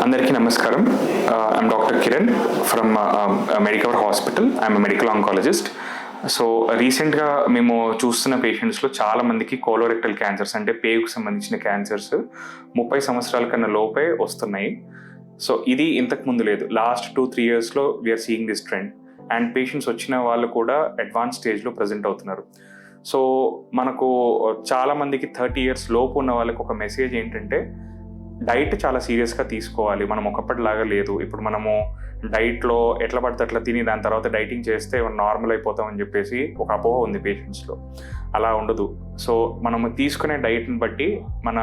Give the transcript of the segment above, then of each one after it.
అందరికీ నమస్కారం. I'm doctor Kiran from Medicover hospital. I'm medical oncologist. So రీసెంట్గా మేము చూస్తున్న పేషెంట్స్లో చాలామందికి కోలోరెక్టల్ క్యాన్సర్స్ అంటే పేగుకు సంబంధించిన క్యాన్సర్స్ 30 సంవత్సరాల కన్నా లోపే వస్తున్నాయి. సో ఇది ఇంతకు ముందు లేదు. లాస్ట్ 2-3 yearsలో we are seeing this trend. And patients వచ్చిన వాళ్ళు కూడా అడ్వాన్స్ స్టేజ్లో ప్రజెంట్ అవుతున్నారు. సో మనకు చాలామందికి 30 years లోపు ఉన్న వాళ్ళకి ఒక మెసేజ్ ఏంటంటే, డైట్ చాలా సీరియస్గా తీసుకోవాలి. మనం ఒకప్పటిలాగా లేదు. ఇప్పుడు మనము డైట్లో ఎట్లా పడితే అట్లా తిని దాని తర్వాత డైటింగ్ చేస్తే నార్మల్ అయిపోతామని చెప్పేసి ఒక అపోహ ఉంది పేషెంట్స్లో. అలా ఉండదు. సో మనము తీసుకునే డైట్ని బట్టి మన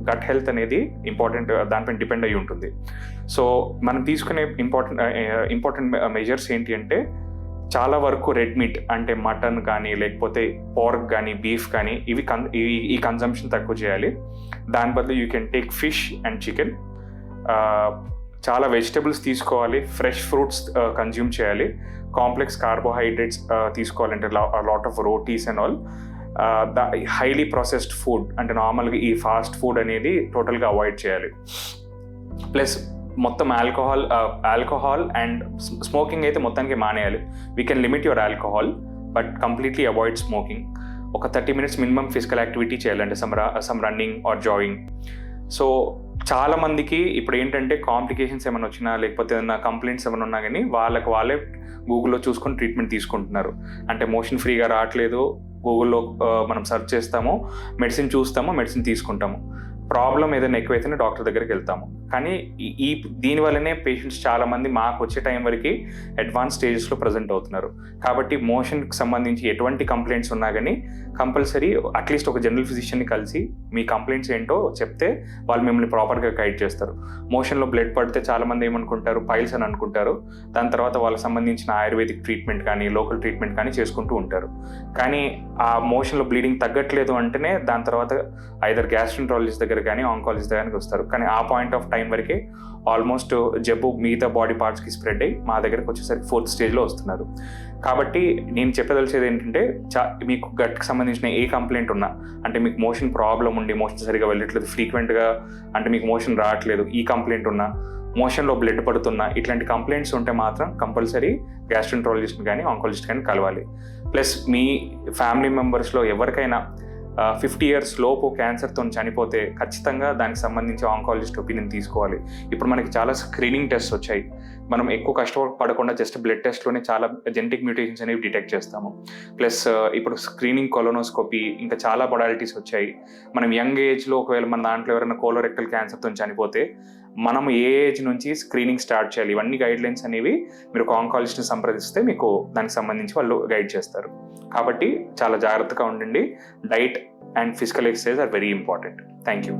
గట్ హెల్త్ అనేది ఇంపార్టెంట్, దానిపైన డిపెండ్ అయి ఉంటుంది. సో మనం తీసుకునే ఇంపార్టెంట్ మెజర్స్ ఏంటి అంటే, చాలా వరకు రెడ్ మీట్ అంటే మటన్ కానీ లేకపోతే పోర్క్ కానీ బీఫ్ కానీ ఈ కన్జంప్షన్ తక్కువ చేయాలి. దాని బదులు you can take fish and chicken. చాలా వెజిటబుల్స్ తీసుకోవాలి. ఫ్రెష్ ఫ్రూట్స్ కన్జ్యూమ్ చేయాలి. కాంప్లెక్స్ కార్బోహైడ్రేట్స్ తీసుకోవాలంటే lot of rotis and all. Highly processed food అంటే నార్మల్గా ఈ ఫాస్ట్ ఫుడ్ అనేది టోటల్గా అవాయిడ్ చేయాలి. ప్లస్ మొత్తం ఆల్కహాల్ అండ్ స్మోకింగ్ అయితే మొత్తానికి మానేయాలి. We can limit your alcohol but completely avoid smoking. ఒక 30 minutes మినిమం ఫిజికల్ యాక్టివిటీ చేయాలంటే some running or jogging. So చాలా మందికి ఇప్పుడు ఏంటంటే కాంప్లికేషన్స్ ఏమైనా వచ్చినా లేకపోతే ఏదైనా కంప్లైంట్స్ ఏమైనా ఉన్నా కానీ వాళ్ళే గూగుల్లో చూసుకొని ట్రీట్మెంట్ తీసుకుంటున్నారు. అంటే మోషన్ ఫ్రీగా రావట్లేదు, గూగుల్లో మనం సెర్చ్ చేస్తాము, మెడిసిన్ చూస్తాము, మెడిసిన్ తీసుకుంటాము. ప్రాబ్లం ఏదైనా ఎక్కువైతేనే డాక్టర్ దగ్గరికి వెళ్తాము. కానీ దీనివల్లనే పేషెంట్స్ చాలామంది మాకు వచ్చే టైం వరకు అడ్వాన్స్ స్టేజెస్లో ప్రజెంట్ అవుతున్నారు. కాబట్టి మోషన్కి సంబంధించి ఎటువంటి కంప్లైంట్స్ ఉన్నా కానీ కంపల్సరీ అట్లీస్ట్ ఒక జనరల్ ఫిజిషియన్ని కలిసి మీ కంప్లైంట్స్ ఏంటో చెప్తే వాళ్ళు మిమ్మల్ని ప్రాపర్గా గైడ్ చేస్తారు. మోషన్లో బ్లడ్ పడితే చాలామంది ఏమనుకుంటారు, పైల్స్ అని అనుకుంటారు. దాని తర్వాత వాళ్ళకి సంబంధించిన ఆయుర్వేదిక్ ట్రీట్మెంట్ కానీ లోకల్ ట్రీట్మెంట్ కానీ చేసుకుంటూ ఉంటారు. కానీ ఆ మోషన్లో బ్లీడింగ్ తగ్గట్లేదు అంటేనే దాని తర్వాత ఐదర్ గ్యాస్ట్రోంట్రాలజిస్ట్ దగ్గర కానీ ఆంకాలజిస్ట్ దగ్గరికి వస్తారు. కానీ ఆ పాయింట్ ఆఫ్ టైం వరకే ఆల్మోస్ట్ జబ్బు మిగతా బాడీ పార్ట్స్కి స్ప్రెడ్ అయ్యి మా దగ్గరకు వచ్చేసరికి 4th stage వస్తున్నారు. కాబట్టి నేను చెప్పదలిచేది ఏంటంటే, మీకు గట్కి సంబంధించిన ఏ కంప్లైంట్ ఉన్నా, అంటే మీకు మోషన్ ప్రాబ్లం ఉండి మోషన్ సరిగా వెళ్ళట్లేదు ఫ్రీక్వెంట్గా, అంటే మీకు మోషన్ రావట్లేదు, ఈ కంప్లైంట్ ఉన్నా, మోషన్లో బ్లడ్ పడుతున్నా, ఇట్లాంటి కంప్లైంట్స్ ఉంటే మాత్రం కంపల్సరీ గ్యాస్ట్రోంట్రాలజిస్ట్ కానీ ఆంకాలజిస్ట్ కానీ కలవాలి. ప్లస్ మీ ఫ్యామిలీ మెంబర్స్లో ఎవరికైనా 50 years లోపు క్యాన్సర్తో చనిపోతే ఖచ్చితంగా దానికి సంబంధించి ఆంకాలజిస్ట్ ఒపీనియన్ తీసుకోవాలి. ఇప్పుడు మనకి చాలా స్క్రీనింగ్ టెస్ట్ వచ్చాయి. మనం ఎక్కువ కష్టపడకుండా జస్ట్ బ్లడ్ టెస్ట్లోనే చాలా జెనెటిక్ మ్యూటేషన్స్ అనేవి డిటెక్ట్ చేస్తాము. ప్లస్ ఇప్పుడు స్క్రీనింగ్ కొలోనోస్కోపీ, ఇంకా చాలా మొడాలిటీస్ వచ్చాయి. మనం యంగ్ ఏజ్లో ఒకవేళ మన దాంట్లో ఎవరైనా కోలోరెక్టల్ క్యాన్సర్తో చనిపోతే మనం ఏ ఏజ్ నుంచి స్క్రీనింగ్ స్టార్ట్ చేయాలి, ఇవన్నీ గైడ్లైన్స్ అనేవి మీరు ఒక ఆంకాలజిస్ట్ని సంప్రదిస్తే మీకు దానికి సంబంధించి వాళ్ళు గైడ్ చేస్తారు. కాబట్టి చాలా జాగ్రత్తగా ఉండండి. Diet and physical exercise are very important. Thank you.